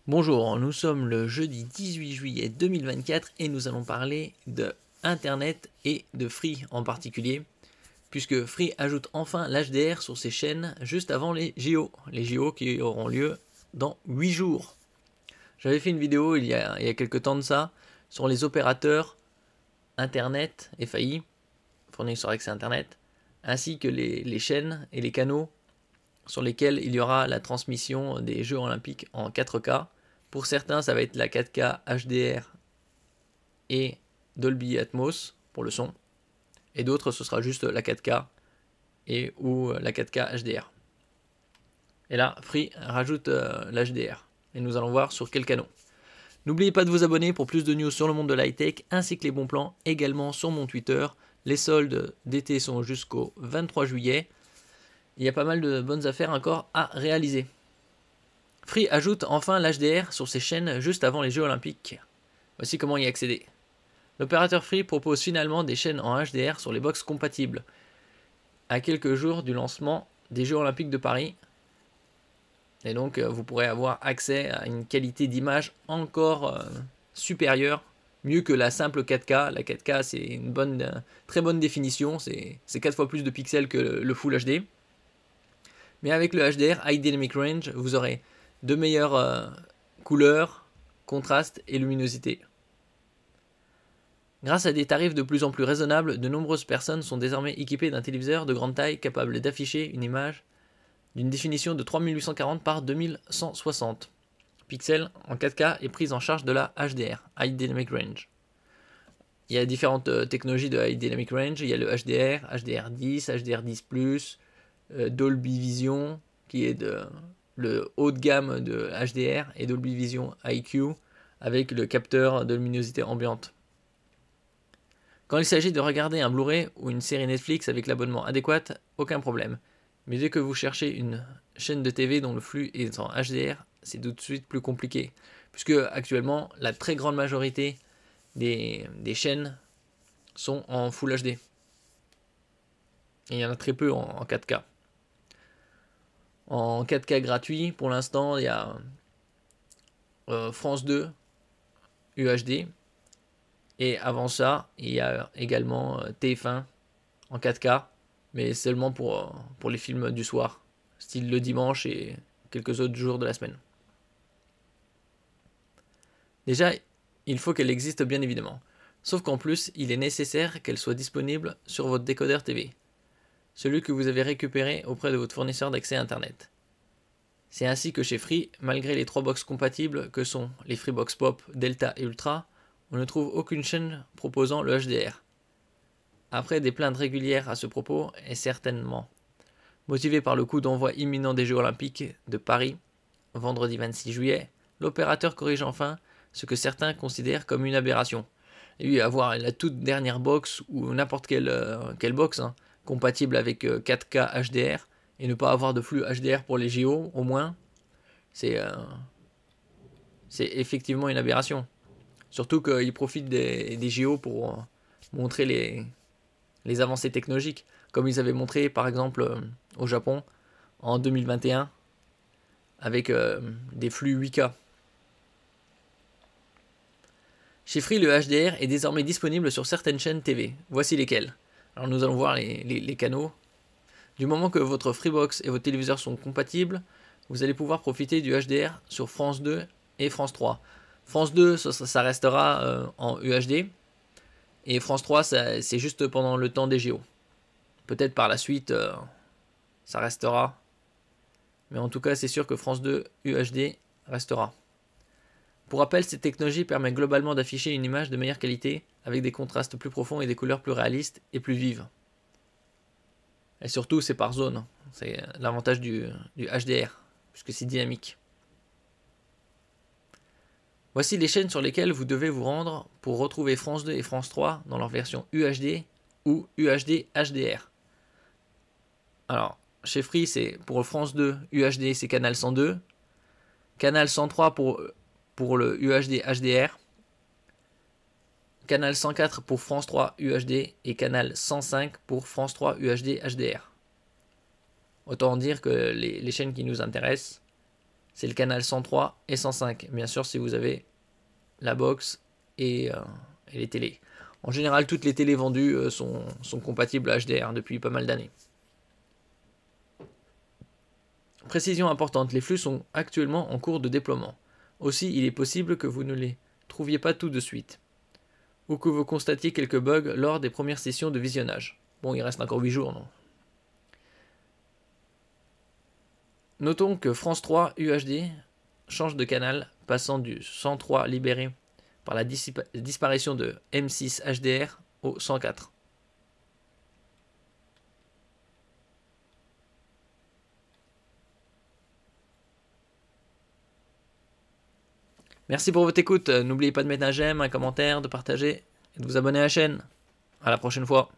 Bonjour, nous sommes le jeudi 18 juillet 2024 et nous allons parler de Internet et de Free en particulier, puisque Free ajoute enfin l'HDR sur ses chaînes juste avant les JO qui auront lieu dans 8 jours. J'avais fait une vidéo il y a quelques temps de ça sur les opérateurs Internet, FAI, fournisseurs d'accès Internet, ainsi que les chaînes et les canaux sur lesquels il y aura la transmission des Jeux Olympiques en 4K. Pour certains, ça va être la 4K HDR et Dolby Atmos pour le son. Et d'autres, ce sera juste la 4K et ou la 4K HDR. Et là, Free rajoute l'HDR. Et nous allons voir sur quel canal. N'oubliez pas de vous abonner pour plus de news sur le monde de l'high-tech, ainsi que les bons plans également sur mon Twitter. Les soldes d'été sont jusqu'au 23 juillet. Il y a pas mal de bonnes affaires encore à réaliser. Free ajoute enfin l'HDR sur ses chaînes juste avant les Jeux Olympiques. Voici comment y accéder. L'opérateur Free propose finalement des chaînes en HDR sur les box compatibles. À quelques jours du lancement des Jeux Olympiques de Paris. Et donc vous pourrez avoir accès à une qualité d'image encore supérieure, mieux que la simple 4K. La 4K c'est une très bonne définition, c'est 4 fois plus de pixels que le Full HD. Mais avec le HDR, High Dynamic Range, vous aurez de meilleures couleurs, contraste et luminosité. Grâce à des tarifs de plus en plus raisonnables, de nombreuses personnes sont désormais équipées d'un téléviseur de grande taille capable d'afficher une image d'une définition de 3840 par 2160 pixels en 4K et prise en charge de la HDR, High Dynamic Range. Il y a différentes technologies de High Dynamic Range, il y a le HDR, HDR10, HDR10+, Dolby Vision, qui est le haut de gamme de HDR, et Dolby Vision IQ, avec le capteur de luminosité ambiante. Quand il s'agit de regarder un Blu-ray ou une série Netflix avec l'abonnement adéquat, aucun problème. Mais dès que vous cherchez une chaîne de TV dont le flux est en HDR, c'est tout de suite plus compliqué. Puisque actuellement, la très grande majorité des chaînes sont en Full HD. Et il y en a très peu en 4K. En 4K gratuit, pour l'instant, il y a France 2 UHD. Et avant ça, il y a également TF1 en 4K, mais seulement pour les films du soir, style le dimanche et quelques autres jours de la semaine. Déjà, il faut qu'elle existe bien évidemment. Sauf qu'en plus, il est nécessaire qu'elle soit disponible sur votre décodeur TV, celui que vous avez récupéré auprès de votre fournisseur d'accès Internet. C'est ainsi que chez Free, malgré les 3 box compatibles que sont les Freebox Pop, Delta et Ultra, on ne trouve aucune chaîne proposant le HDR. Après des plaintes régulières à ce propos, et certainement motivé par le coup d'envoi imminent des Jeux Olympiques de Paris, vendredi 26 juillet, l'opérateur corrige enfin ce que certains considèrent comme une aberration. Et oui, avoir la toute dernière box ou n'importe quelle box compatible avec 4K HDR et ne pas avoir de flux HDR pour les JO au moins, c'est effectivement une aberration. Surtout qu'ils profitent des JO pour montrer les avancées technologiques, comme ils avaient montré par exemple au Japon en 2021 avec des flux 8K. Chez Free, le HDR est désormais disponible sur certaines chaînes TV. Voici lesquelles. Alors nous allons voir les canaux. Du moment que votre Freebox et votre téléviseur sont compatibles, vous allez pouvoir profiter du HDR sur France 2 et France 3. France 2, ça restera en UHD. Et France 3, c'est juste pendant le temps des JO. Peut-être par la suite, ça restera. Mais en tout cas, c'est sûr que France 2 UHD restera. Pour rappel, cette technologie permet globalement d'afficher une image de meilleure qualité, avec des contrastes plus profonds et des couleurs plus réalistes et plus vives. Et surtout, c'est par zone. C'est l'avantage du HDR, puisque c'est dynamique. Voici les chaînes sur lesquelles vous devez vous rendre pour retrouver France 2 et France 3 dans leur version UHD ou UHD HDR. Alors, chez Free, c'est pour France 2 UHD, c'est canal 102. Canal 103 pour le UHD HDR. Canal 104 pour France 3 UHD et canal 105 pour France 3 UHD HDR. Autant dire que les chaînes qui nous intéressent, c'est le canal 103 et 105. Bien sûr, si vous avez la box et les télés. En général, toutes les télés vendues sont compatibles HDR depuis pas mal d'années. Précision importante, les flux sont actuellement en cours de déploiement. Aussi, il est possible que vous ne les trouviez pas tout de suite, ou que vous constatiez quelques bugs lors des premières sessions de visionnage. Bon, il reste encore 8 jours, non? Notons que France 3 UHD change de canal, passant du 103 libéré par la disparition de M6 HDR au 104. Merci pour votre écoute. N'oubliez pas de mettre un j'aime, un commentaire, de partager et de vous abonner à la chaîne. À la prochaine fois.